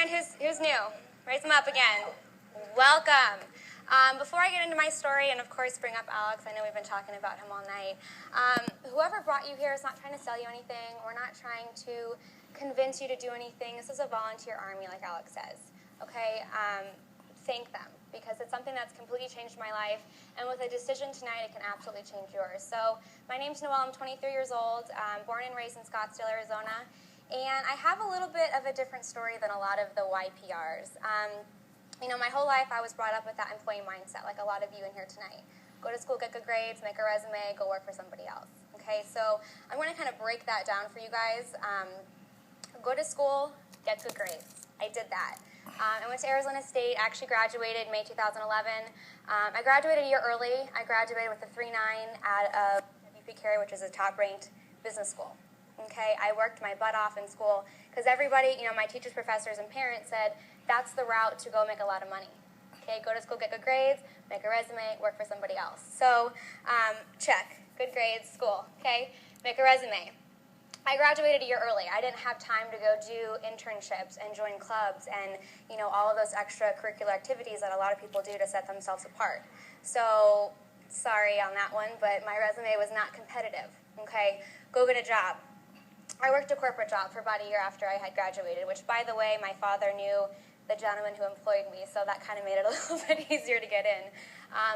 And who's new? Raise them up again. Welcome. Before I get into my story, and of course bring up Alex, I know we've been talking about him all night. Whoever brought you here is not trying to sell you anything. We're not trying to convince you to do anything. This is a volunteer army, like Alex says. Okay? Thank them, because it's something that's completely changed my life. And with a decision tonight, it can absolutely change yours. So my name's Noelle. I'm 23 years old, born and raised in Scottsdale, Arizona. And I have a little bit of a different story than a lot of the YPRs. You know, my whole life I was brought up with that employee mindset, like a lot of you in here tonight. Go to school, get good grades, make a resume, go work for somebody else. Okay, so I'm going to kind of break that down for you guys. Go to school, get good grades. I did that. I went to Arizona State. I actually graduated May 2011. I graduated a year early. I graduated with a 3.9 out of YPR, which is a top-ranked business school. Okay, I worked my butt off in school because everybody, you know, my teachers, professors, and parents said that's the route to go make a lot of money. Okay, go to school, get good grades, make a resume, work for somebody else. So, check, good grades, school. Okay, make a resume. I graduated a year early. I didn't have time to go do internships and join clubs and, you know, all of those extracurricular activities that a lot of people do to set themselves apart. So, sorry on that one, but my resume was not competitive. Okay, go get a job. I worked a corporate job for about a year after I had graduated, which, by the way, my father knew the gentleman who employed me, so that kind of made it a little bit easier to get in.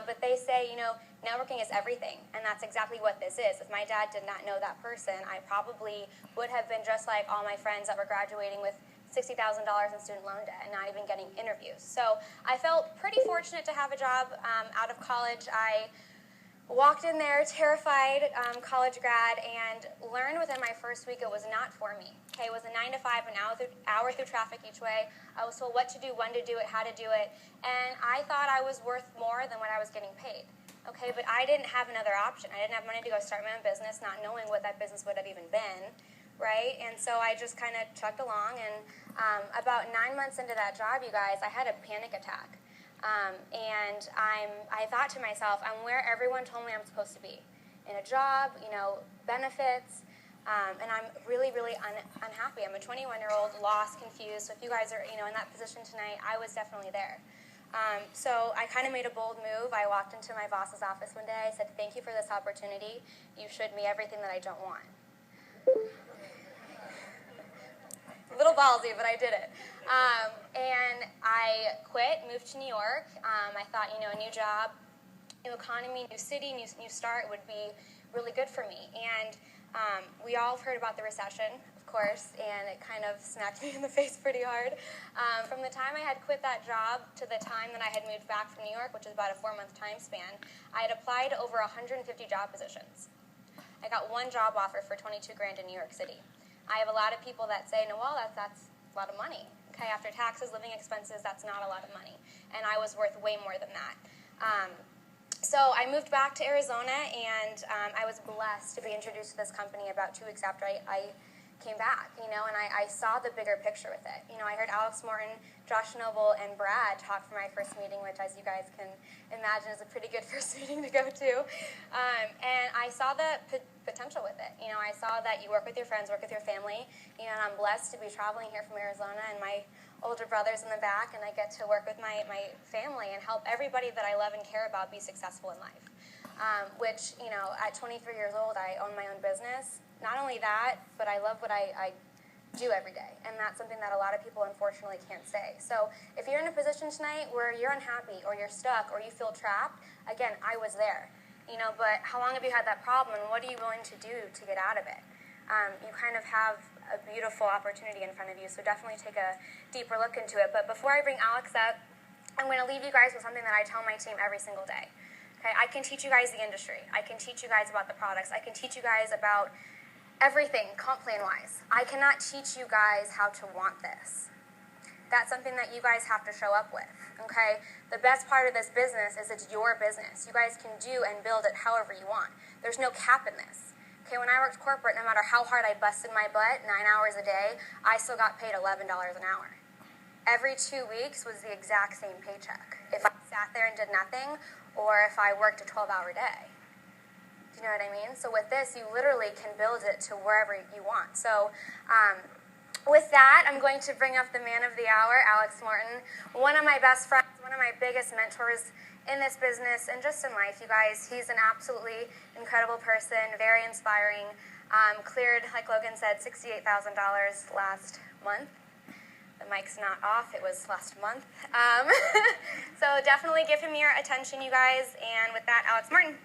But they say, you know, networking is everything, and that's exactly what this is. If my dad did not know that person, I probably would have been just like all my friends that were graduating with $60,000 in student loan debt and not even getting interviews. So I felt pretty fortunate to have a job out of college. I walked in there, terrified college grad, and learned within my first week it was not for me. Okay, it was a 9 to 5, an hour through traffic each way. I was told what to do, when to do it, how to do it, and I thought I was worth more than what I was getting paid. Okay, but I didn't have another option. I didn't have money to go start my own business, not knowing what that business would have even been, right? And so I just kind of chugged along, and about 9 months into that job, you guys, I had a panic attack. And I thought to myself, I'm where everyone told me I'm supposed to be. In a job, you know, benefits, and I'm really, really unhappy. I'm a 21-year-old, lost, confused. So if you guys are, you know, in that position tonight, I was definitely there. So I kind of made a bold move. I walked into my boss's office one day. I said, thank you for this opportunity. You showed me everything that I don't want. A little ballsy, but I did it. And I quit, moved to New York. I thought, you know, a new job, new economy, new city, new start would be really good for me. And we all have heard about the recession, of course, and it kind of smacked me in the face pretty hard. From the time I had quit that job to the time that I had moved back from New York, which is about a 4-month time span, I had applied to over 150 job positions. I got one job offer for $22,000 in New York City. I have a lot of people that say, Noelle, that's a lot of money. Okay, after taxes, living expenses, that's not a lot of money. And I was worth way more than that. So I moved back to Arizona, and I was blessed to be introduced to this company about 2 weeks after I came back, you know, and I saw the bigger picture with it. You know, I heard Alex Morton, Josh Noble, and Brad talk for my first meeting, which, as you guys can imagine, is a pretty good first meeting to go to. And I saw the potential with it. You know, I saw that you work with your friends, work with your family. You know, and I'm blessed to be traveling here from Arizona, and my older brother's in the back, and I get to work with my family and help everybody that I love and care about be successful in life. Which, you know, at 23 years old, I own my own business. Not only that, but I love what I do every day, and that's something that a lot of people unfortunately can't say. So if you're in a position tonight where you're unhappy or you're stuck or you feel trapped, again, I was there. You know, but how long have you had that problem, and what are you willing to do to get out of it? You kind of have a beautiful opportunity in front of you, so definitely take a deeper look into it. But before I bring Alex up, I'm going to leave you guys with something that I tell my team every single day. Okay, I can teach you guys the industry. I can teach you guys about the products. I can teach you guys about everything, comp plan-wise. I cannot teach you guys how to want this. That's something that you guys have to show up with, okay? The best part of this business is it's your business. You guys can do and build it however you want. There's no cap in this. Okay, when I worked corporate, no matter how hard I busted my butt, 9 hours a day, I still got paid $11 an hour. Every 2 weeks was the exact same paycheck. If I sat there and did nothing, or if I worked a 12-hour day. Do you know what I mean? So with this, you literally can build it to wherever you want. So With that, I'm going to bring up the man of the hour, Alex Morton, one of my best friends, one of my biggest mentors in this business and just in life, you guys. He's an absolutely incredible person, very inspiring. Cleared, like Logan said, $68,000 last month. The mic's not off, it was last month. So definitely give him your attention, you guys. And with that, Alex Morton.